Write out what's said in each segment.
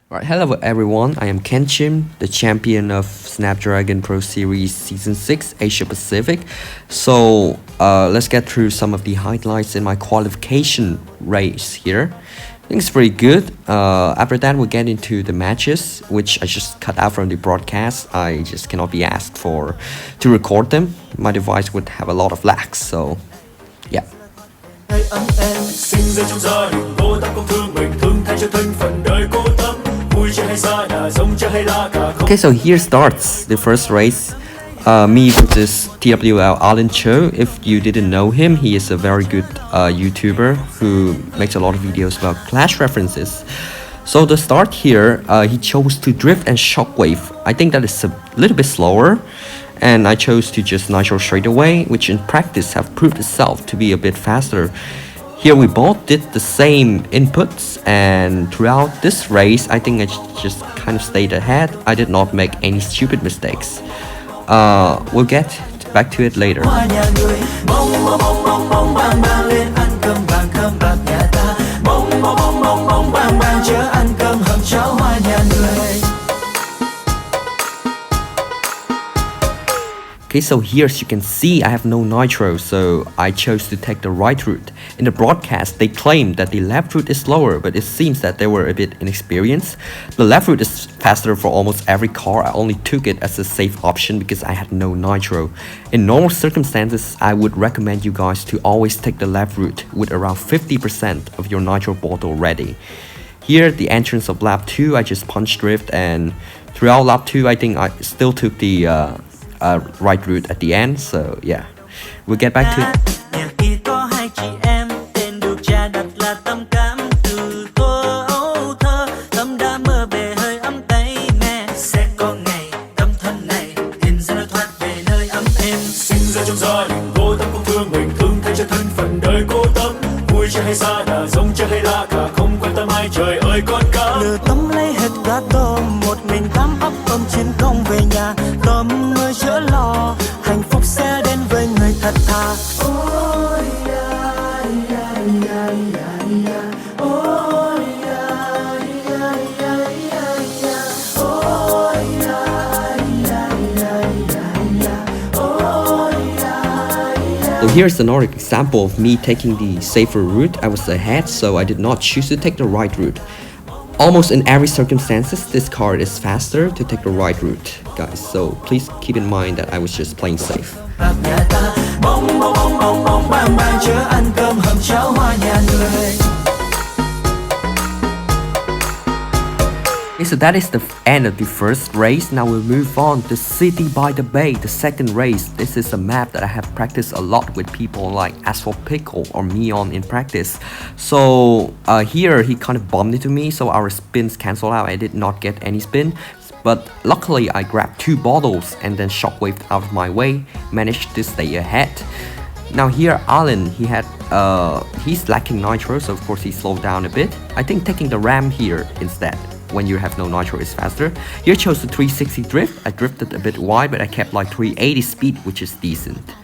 Right, hello everyone, I am KénChim, the champion of Snapdragon Pro Series Season 6 Asia Pacific. So let's get through some of the highlights in my qualification race here. I think it's pretty good. After that we'll get into the matches, which I just cut out from the broadcast. I just cannot be asked to record them. My device would have a lot of lags, so yeah. Okay, so here starts the first race. Me versus TWL Alan Cho. If you didn't know him, he is a very good YouTuber who makes a lot of videos about Clash references. So the start here, he chose to drift and shockwave. I think that is a little bit slower, and I chose to just nitro straight away, which in practice have proved itself to be a bit faster. Here we both did the same inputs, and throughout this race I think I just kind of stayed ahead. I did not make any stupid mistakes. We'll get back to it later. Okay, so here as you can see I have no nitro, so I chose to take the right route. In the broadcast they claimed that the left route is slower, but it seems that they were a bit inexperienced. The left route is faster for almost every car. I only took it as a safe option because I had no nitro. In normal circumstances I would recommend you guys to always take the left route with around 50% of your nitro bottle ready. Here at the entrance of lap 2 I just punch drift, and throughout lap 2 I think I still took the right route at the end, so yeah, we'll get back to it. Lừa tấm lấy hết cả tôm, một mình cắm ấp ôm chiến công về nhà. Tôm người chữa lò, hạnh phúc sẽ đến với người thật thà. So here's another example of me taking the safer route. I was ahead, so I did not choose to take the right route. Almost in every circumstances, this card is faster to take the right route, guys. So please keep in mind that I was just playing safe. Okay, so that is the end of the first race. Now we'll move on to City by the Bay, the second race. This is a map that I have practiced a lot with people like Asphalt or Meon in practice. So here he kind of bumped into me, so our spins cancel out. I did not get any spin, but luckily I grabbed 2 bottles and then shockwaved out of my way, managed to stay ahead. Now here Alan, he's lacking nitro, so of course he slowed down a bit. I think taking the ram here instead, when you have no nitro, is faster. Here I chose the 360 drift. I drifted a bit wide, but I kept like 380 speed, which is decent.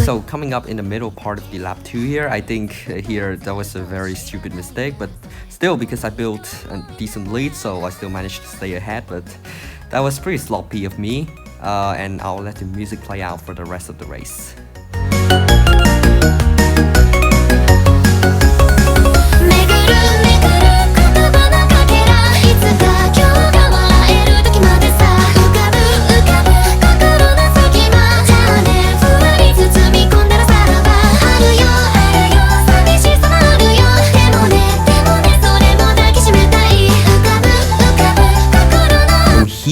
So coming up in the middle part of the lap 2 here, I think here that was a very stupid mistake, but still, because I built a decent lead, so I still managed to stay ahead. But that was pretty sloppy of me, and I'll let the music play out for the rest of the race.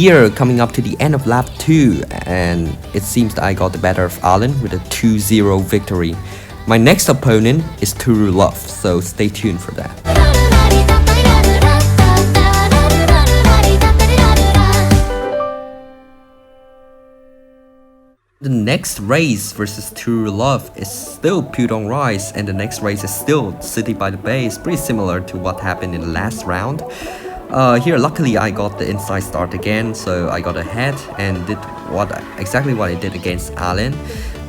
here, coming up to the end of lap 2, and it seems that I got the better of Alan with a 2-0 victory. My next opponent is Turu, so stay tuned for that. The next race versus Turu is still Pudong Rise, and the next race is still City by the Bay. It's pretty similar to what happened in the last round. Here, luckily, I got the inside start again, so I got ahead and did exactly what I did against Alan.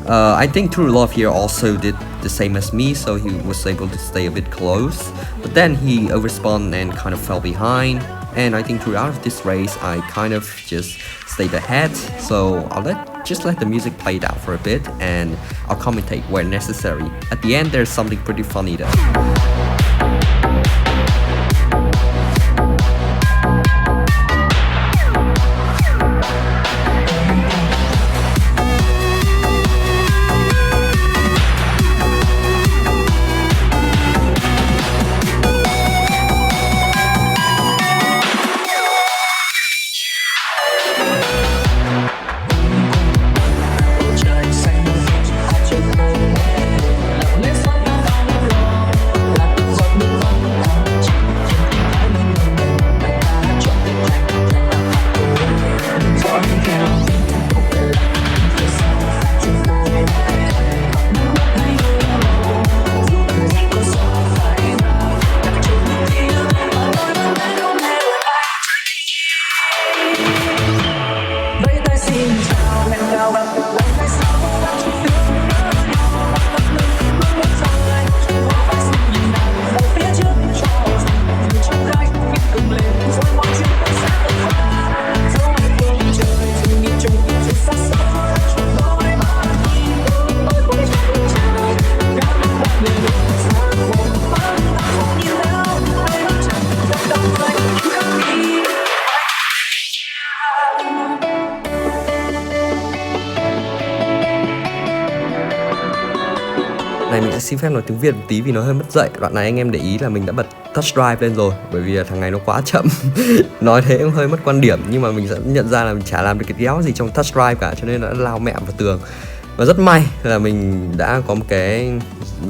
I think Turu here also did the same as me, so he was able to stay a bit close. But then he overspun and kind of fell behind. And I think throughout this race, I kind of just stayed ahead. So I'll just let the music play it out for a bit, and I'll commentate where necessary. At the end, there's something pretty funny though. Này mình sẽ xin phép nói tiếng Việt một tí vì nó hơi mất dạy. Đoạn này anh em để ý là mình đã bật touch drive lên rồi, bởi vì thằng này nó quá chậm. Nói thế cũng hơi mất quan điểm, nhưng mà mình sẽ nhận ra là mình chả làm được cái đéo gì trong touch drive cả, cho nên nó lao mẹ vào tường. Và rất may là mình đã có mình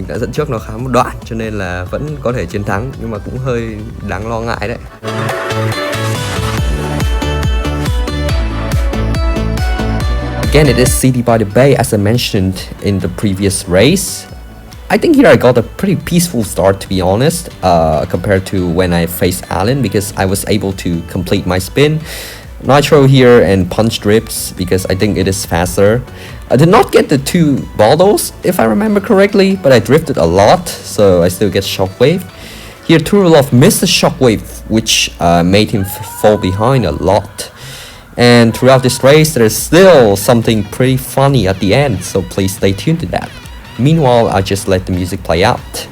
đã dẫn trước nó khá một đoạn, cho nên là vẫn có thể chiến thắng, nhưng mà cũng hơi đáng lo ngại đấy. Again, it is City by the Bay, as I mentioned in the previous race. I think here I got a pretty peaceful start, to be honest, compared to when I faced Alan, because I was able to complete my spin, nitro here, and punch drifts, because I think it is faster. I did not get the 2 baldos, if I remember correctly, but I drifted a lot, so I still get shockwave. Here, Turulov missed the shockwave, which made him fall behind a lot. And throughout this race, there's still something pretty funny at the end, so please stay tuned to that. Meanwhile, I just let the music play out.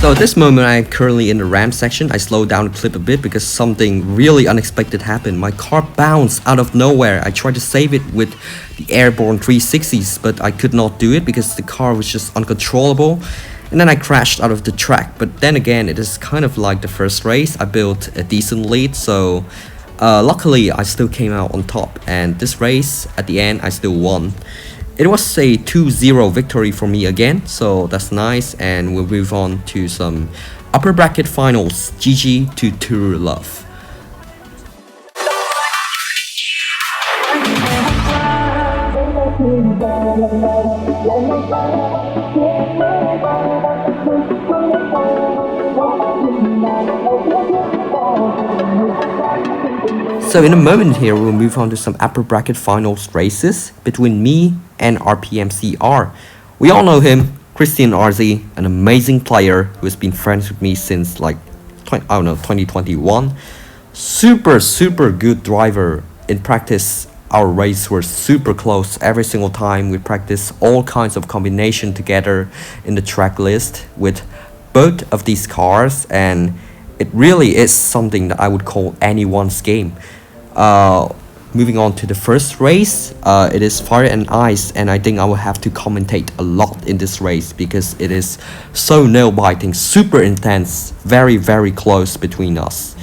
So at this moment, I'm currently in the ramp section. I slowed down the clip a bit because something really unexpected happened. My car bounced out of nowhere. I tried to save it with the airborne 360s, but I could not do it because the car was just uncontrollable. And then I crashed out of the track. But then again, it is kind of like the first race. I built a decent lead, so luckily I still came out on top. And this race, at the end, I still won. It was a 2-0 victory for me again, so that's nice, and we'll move on to some upper bracket finals. GG to Turu Love. So in a moment here, we'll move on to some upper bracket finals races between me and RPMCR. We all know him, Christian RZ, an amazing player who has been friends with me since like 2021. Super good driver. In practice, our races were super close every single time. We practiced all kinds of combination together in the track list with both of these cars, and it really is something that I would call anyone's game. Moving on to the first race, it is Fire and Ice, and I think I will have to commentate a lot in this race because it is so nail-biting, super intense, very close between us.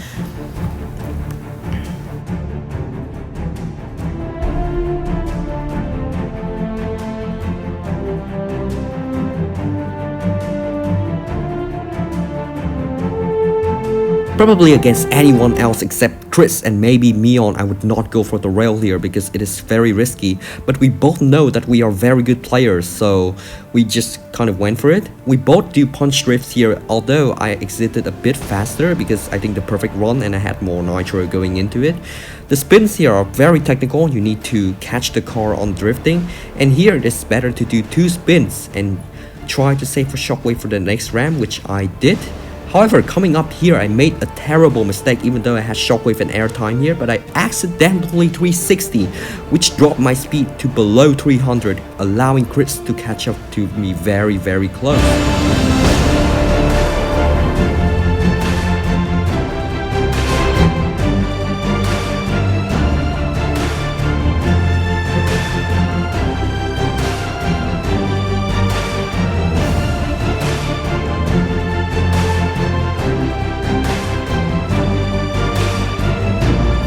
Probably against anyone else except Chris and maybe Mion, I would not go for the rail here because it is very risky. But we both know that we are very good players, so we just kind of went for it. We both do punch drifts here, although I exited a bit faster because I think the perfect run and I had more nitro going into it. The spins here are very technical. You need to catch the car on drifting, and here it is better to do 2 spins and try to save for shockwave for the next ram, which I did. However, coming up here, I made a terrible mistake even though I had shockwave and airtime here, but I accidentally 360, which dropped my speed to below 300, allowing Chris to catch up to me very close.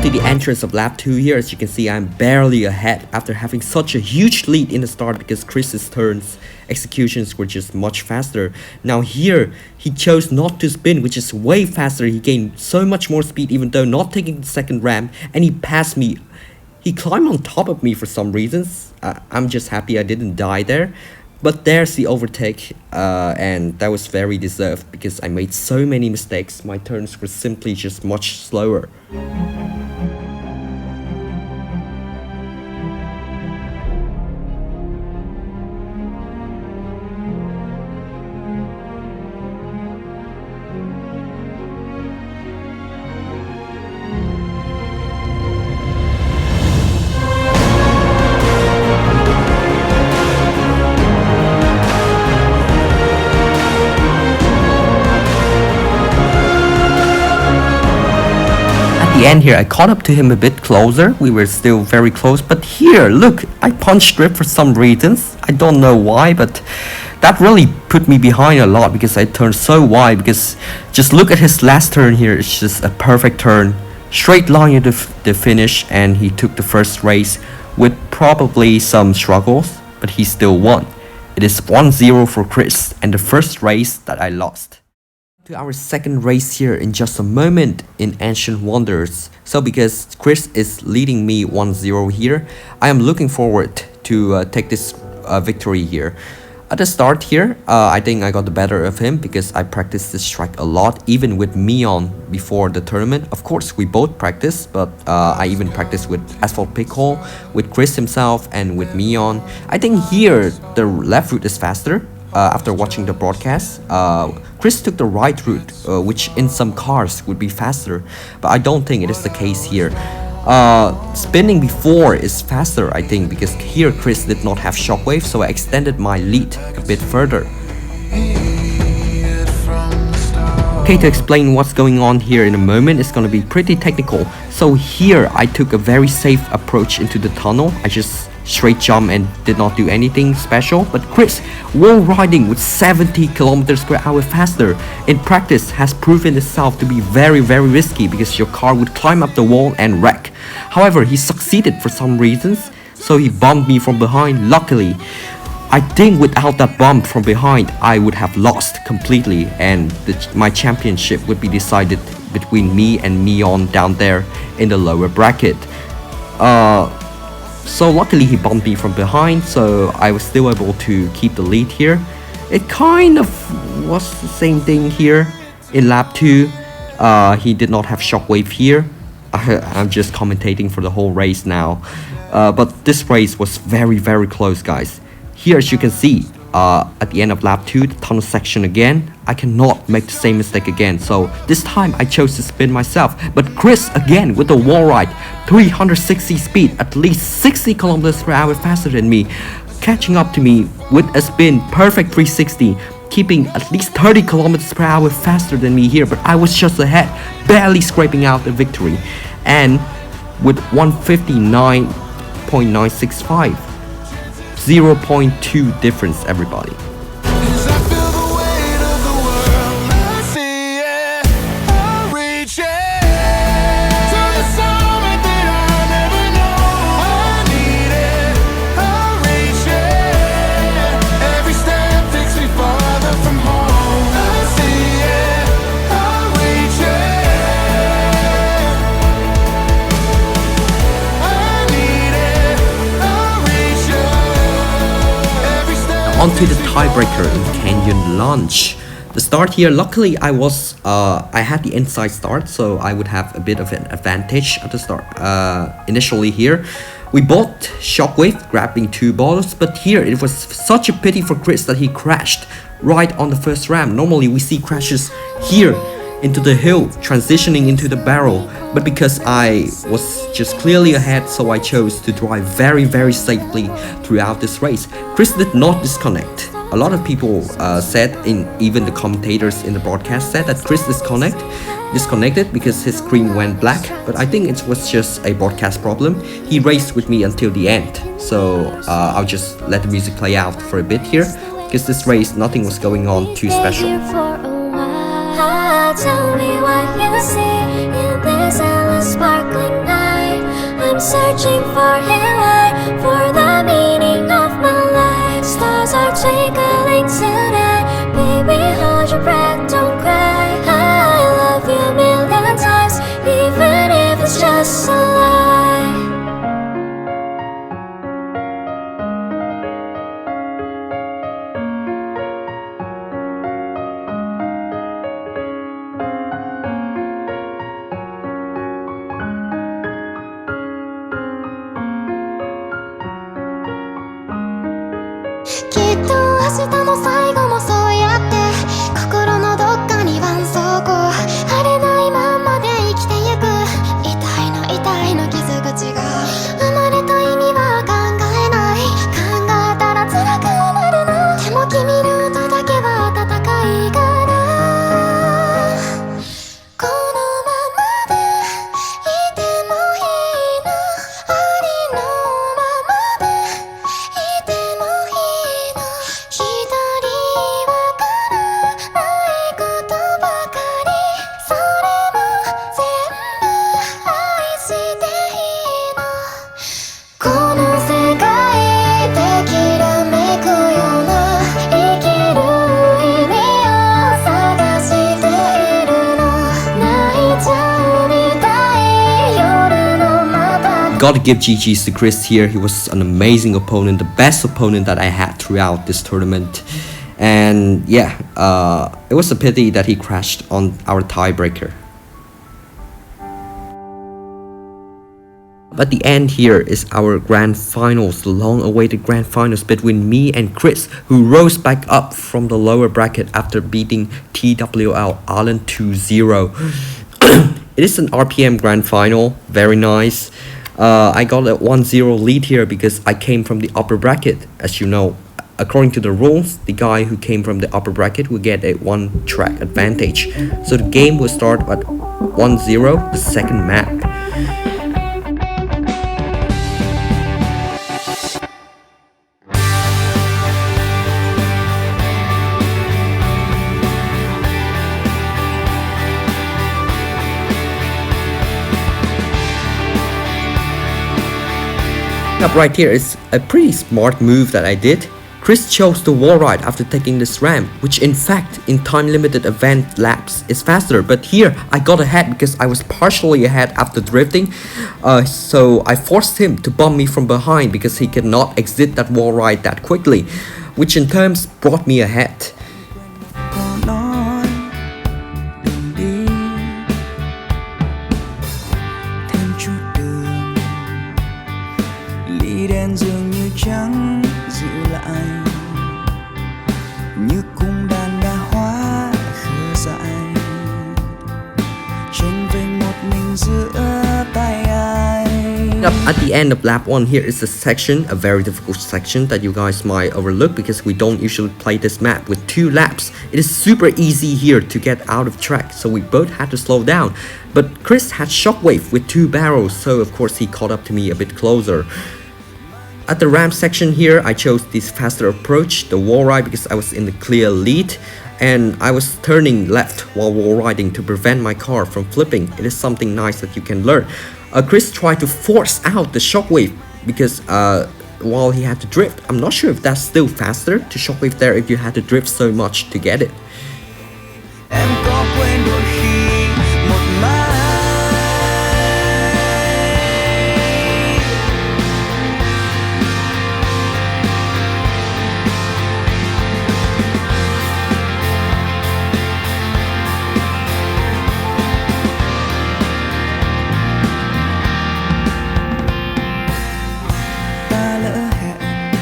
To the entrance of lap 2 here, as you can see, I'm barely ahead after having such a huge lead in the start because Chris's turns executions were just much faster. Now here, he chose not to spin, which is way faster. He gained so much more speed even though not taking the second ramp, and he passed me. He climbed on top of me for some reasons. I'm just happy I didn't die there. But there's the overtake, and that was very deserved because I made so many mistakes. My turns were simply just much slower. The end here, I caught up to him a bit closer. We were still very close, but here, look, I punched drift for some reasons. I don't know why, but that really put me behind a lot because I turned so wide. Because just look at his last turn here, it's just a perfect turn, straight line into the finish, and he took the first race with probably some struggles, but he still won. It is 1-0 for Chris, and the first race that I lost. To our second race here in just a moment in Ancient Wonders. So because Chris is leading me 1-0 here, I am looking forward to take this victory here. At the start here, I think I got the better of him because I practiced this track a lot, even with Mion before the tournament. Of course, we both practiced, but I even practiced with Asphalt Pickle, with Chris himself, and with Mion. I think here the left route is faster. After watching the broadcast, Chris took the right route, which in some cars would be faster, but I don't think it is the case here. Spinning before is faster, I think, because here Chris did not have shockwave, so I extended my lead a bit further. Okay, to explain what's going on here in a moment, it's gonna be pretty technical. So here I took a very safe approach into the tunnel. I just straight jump and did not do anything special, but Chris, wall riding with 70 kilometers per hour faster in practice has proven itself to be very risky because your car would climb up the wall and wreck. However, he succeeded for some reasons, so he bumped me from behind. Luckily, I think without that bump from behind, I would have lost completely, and my championship would be decided between me and Mion down there in the lower bracket. So luckily he bumped me from behind, so I was still able to keep the lead here. It kind of was the same thing here in lap 2. He did not have shockwave here. I'm just commentating for the whole race now. But this race was very close, guys. Here, as you can see, at the end of lap 2, the tunnel section again, I cannot make the same mistake again. So this time I chose to spin myself. But Chris again with the wall ride, 360 speed, at least 60 kilometers per hour faster than me, catching up to me with a spin, perfect 360, keeping at least 30 kilometers per hour faster than me here. But I was just ahead, barely scraping out the victory. And with 159.965, 0.2 difference, everybody. On to the tiebreaker in Canyon Launch. The start here, luckily I had the inside start, so I would have a bit of an advantage at the start. Initially here, we bought Shockwave, grabbing 2 bottles, but here it was such a pity for Chris that he crashed right on the first ramp. Normally we see crashes here into the hill, transitioning into the barrel, but because I was just clearly ahead, so I chose to drive very safely throughout this race. Chris did not disconnect. A lot of people said, even the commentators in the broadcast said that Chris disconnected because his screen went black, but I think it was just a broadcast problem. He raced with me until the end, so I'll just let the music play out for a bit here, because this race nothing was going on too special. Tell me what you see in this endless sparkling night. I'm searching for a light, for the meaning of my life. Stars are twinkling tonight. Baby, hold your breath, don't cry. I love you a million times, even if it's just a lie. Gotta give GG's to Chris here. He was an amazing opponent, the best opponent that I had throughout this tournament. And yeah, it was a pity that he crashed on our tiebreaker. But the end here is our grand finals, the long-awaited grand finals between me and Chris, who rose back up from the lower bracket after beating TWL Allen 2-0. It is an RPM grand final, very nice. I got a 1-0 lead here because I came from the upper bracket. As you know, according to the rules, the guy who came from the upper bracket will get a 1-track advantage. So the game will start at 1-0, the second map. Up right here is a pretty smart move that I did. Chris chose the wall ride after taking this ramp, which in fact in time limited event laps is faster, but here I got ahead because I was partially ahead after drifting, so I forced him to bump me from behind because he cannot exit that wall ride that quickly, which in terms brought me ahead. At the end of lap 1 here is a section, a very difficult section that you guys might overlook because we don't usually play this map with 2 laps. It is super easy here to get out of track, so we both had to slow down. But Chris had Shockwave with 2 barrels, so of course he caught up to me a bit closer. At the ramp section here, I chose this faster approach, the wall ride, because I was in the clear lead. And I was turning left while wall riding to prevent my car from flipping. It is something nice that you can learn. Chris tried to force out the shockwave because while he had to drift. I'm not sure if that's still faster to shockwave there if you had to drift so much to get it. Em có quên đôi khi một mai.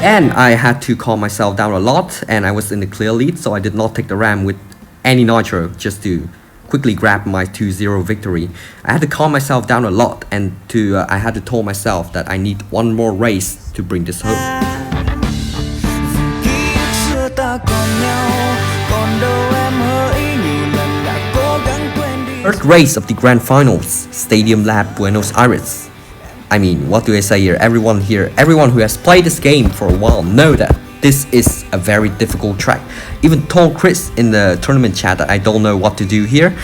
And I had to calm myself down a lot, and I was in the clear lead, so I did not take the ram with any nitro just to quickly grab my 2-0 victory. I had to calm myself down a lot, and I had to tell myself that I need one more race to bring this home. Ký ức xưa ta còn nhau, còn đâu em hỡi nhiều lần đã cố gắng quên đi. Third race of the Grand Finals, Stadium Lab Buenos Aires. I mean, what do I say here? Everyone who has played this game for a while know that this is a very difficult track. Even told Chris in the tournament chat that I don't know what to do here.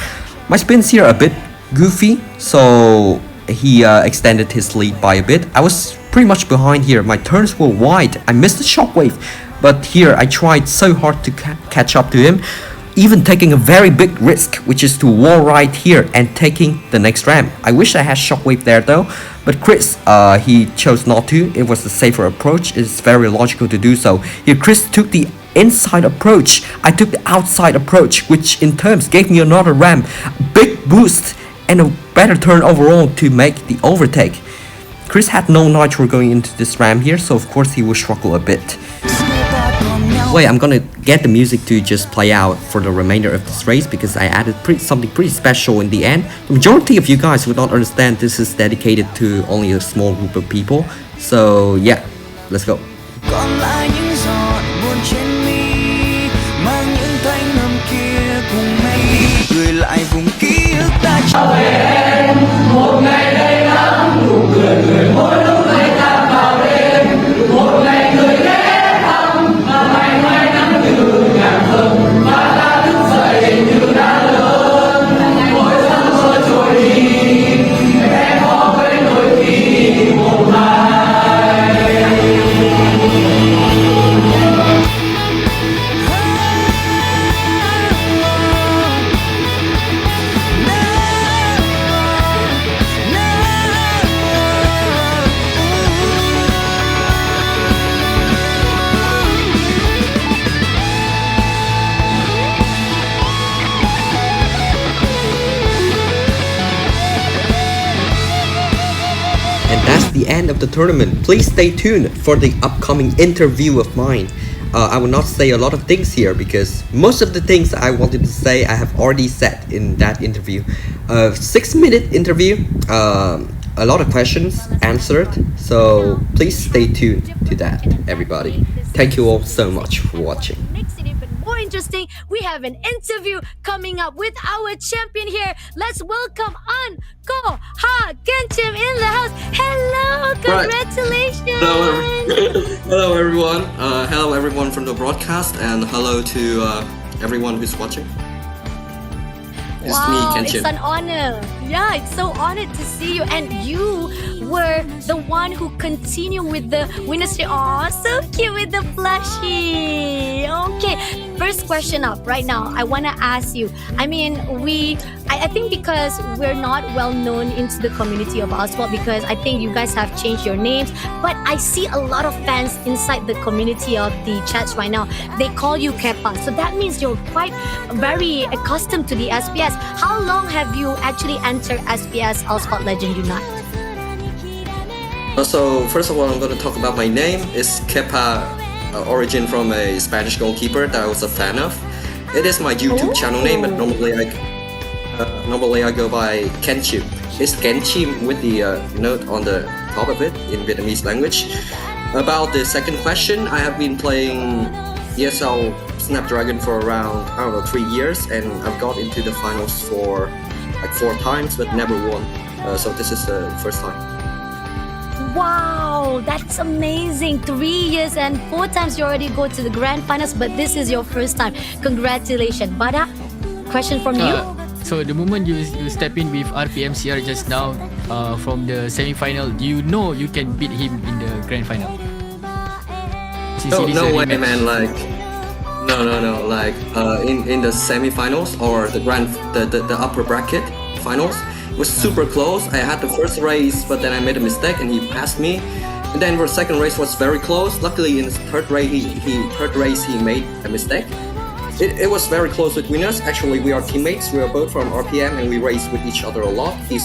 My spins here are a bit goofy, so he extended his lead by a bit. I was pretty much behind here. My turns were wide. I missed the shockwave, but here I tried so hard to catch up to him, even taking a very big risk, which is to wall ride here and taking the next ramp. I wish I had shockwave there though, but Chris, he chose not to. It was the safer approach. It's very logical to do so. Here Chris took the inside approach. I took the outside approach, which in terms gave me another ramp, big boost, and a better turn overall to make the overtake. Chris had no nitro going into this ramp here, so of course he will struggle a bit. Wait, I'm gonna get the music to just play out for the remainder of this race because I added something pretty special in the end. The majority of you guys would not understand this is dedicated to only a small group of people. So yeah, let's go. Còn lại những giọt buồn trên mi, mang những thanh âm kia cùng mây, gửi lại vùng ký ức ta trở về em. Một ngày đầy nắng, nụ cười người mỗi lúc ngày ta vào đêm, một ngày người ghé thăm và ngày mai nắng như nhạc thơm, và ta thức dậy như đã lớn. Mỗi giấc mơ trôi đi, em khó quên đôi khi một mai. That's the end of the tournament. Please stay tuned for the upcoming interview of mine. I will not say a lot of things here because most of the things I wanted to say I have already said in that interview. 6-minute interview, a lot of questions answered, so please stay tuned to that, everybody. Thank you all so much for watching. Makes it even more interesting. We have an interview coming up with our champion here. Let's welcome AnKoha KénChim in the house. Hello, congratulations. Hello everyone. Hello everyone from the broadcast, and hello to everyone who's watching. It's me, KénChim. It's an honor. Yeah, it's so honored to see you. And you were the one who continued with the winner's streak. Oh, so cute with the plushie. Okay, first question up right now. I want to ask you. I mean, I think because we're not well known into the community of Asphalt, because I think you guys have changed your names. But I see a lot of fans inside the community of the chats right now. They call you Kepa. So that means you're quite very accustomed to the SPS. How long have you actually entered SPS Asphalt Legend Unite? So first of all, I'm going to talk about my name. It's Kepa, origin from a Spanish goalkeeper that I was a fan of. It is my YouTube channel name, but normally I go by KénChim. It's KénChim with the note on the top of it in Vietnamese language. About the second question, I have been playing ESL Snapdragon for around, 3 years, and I've got into the finals for like 4 times, but never won. So this is the first time. Wow, that's amazing. 3 years and 4 times you already go to the grand finals, but this is your first time. Congratulations. Bada, question from you? So the moment you step in with RPMCR just now from the semi-final, do you know you can beat him in the grand final? No way, man. Like, no. Like, in the semi-finals or the upper bracket finals, it was super close. I had the first race, but then I made a mistake and he passed me. And then for the second race was very close. Luckily, in his third race, he made a mistake. It was very close with winners. Actually, we are teammates. We are both from RPM and we race with each other a lot. He's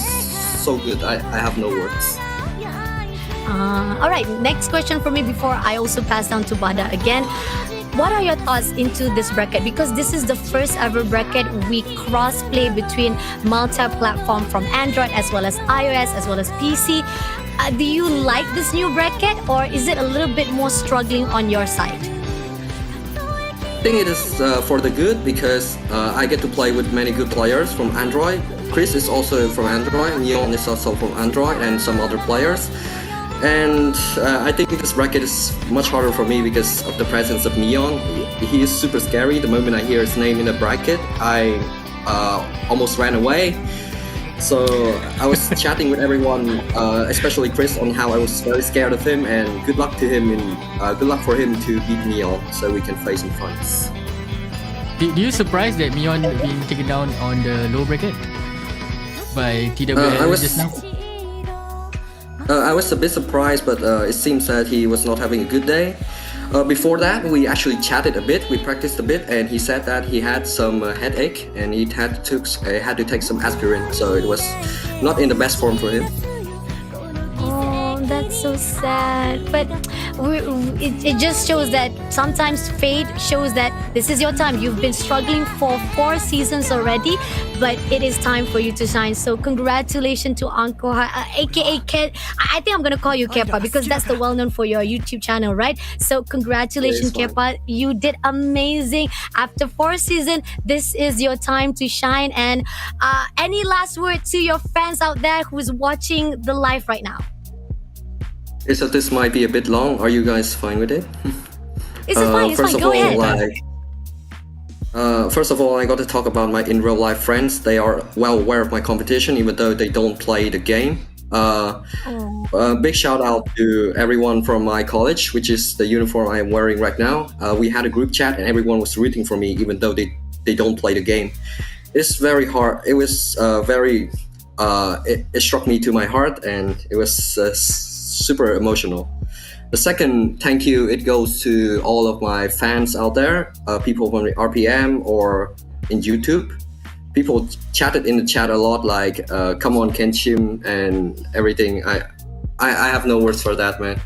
so good. I have no words. All right, next question for me before I also pass down to Bada again. What are your thoughts into this bracket? Because this is the first ever bracket we cross-play between multi-platform from Android as well as iOS as well as PC. Do you like this new bracket or is it a little bit more struggling on your side? I think it is for the good because I get to play with many good players from Android. Chris is also from Android, Neon is also from Android, and some other players. And I think this bracket is much harder for me because of the presence of Neon. He is super scary. The moment I hear his name in the bracket, I almost ran away. So I was chatting with everyone, especially Chris, on how I was very scared of him. And good luck to him, and good luck for him to beat Neon so we can face in fights. Do you surprised that Neon being taken down on the low bracket by TWL just now? I was a bit surprised, but it seems that he was not having a good day. Before that, we actually chatted a bit, we practiced a bit, and he said that he had some headache and he had to take some aspirin, so it was not in the best form for him. Oh, that's so sad. But it just shows that sometimes fate shows that this is your time. You've been struggling for 4 seasons already, but it is time for you to shine. So congratulations to AnKoha, aka Ken. I think I'm gonna call you Kepa because that's the well-known for your YouTube channel, right? So congratulations, Kepa. You did amazing. After 4 seasons, this is your time to shine. And any last word to your fans out there who's watching the live right now? Okay, so this might be a bit long. Are you guys fine with it? It's fine. It's fine. Go ahead. First of all, I got to talk about my in real life friends. They are well aware of my competition, even though they don't play the game. Big shout out to everyone from my college, which is the uniform I am wearing right now. We had a group chat and everyone was rooting for me, even though they don't play the game. It's very hard. It was it struck me to my heart, and it was super emotional. The second thank you, it goes to all of my fans out there, people from the RPM or in YouTube. People chatted in the chat a lot, like come on KénChim and everything. I have no words for that, man.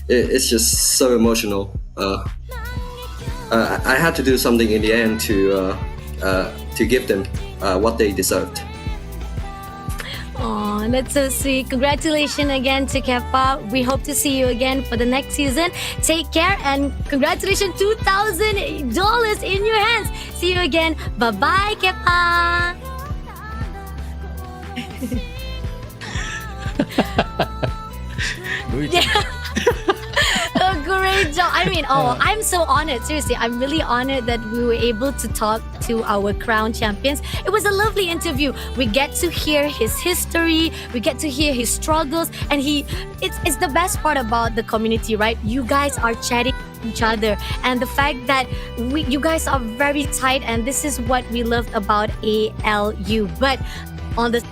It's just so emotional. I had to do something in the end to give them what they deserved. Oh, that's so sweet. Congratulations again to Kepa. We hope to see you again for the next season. Take care and congratulations, $2,000 in your hands. See you again. Bye-bye, Kepa. A great job. I mean, I'm so honored. Seriously, I'm really honored that we were able to talk to our crown champions. It was a lovely interview. We get to hear his history. We get to hear his struggles. And it's the best part about the community, right? You guys are chatting each other. And the fact that you guys are very tight. And this is what we loved about ALU. But on the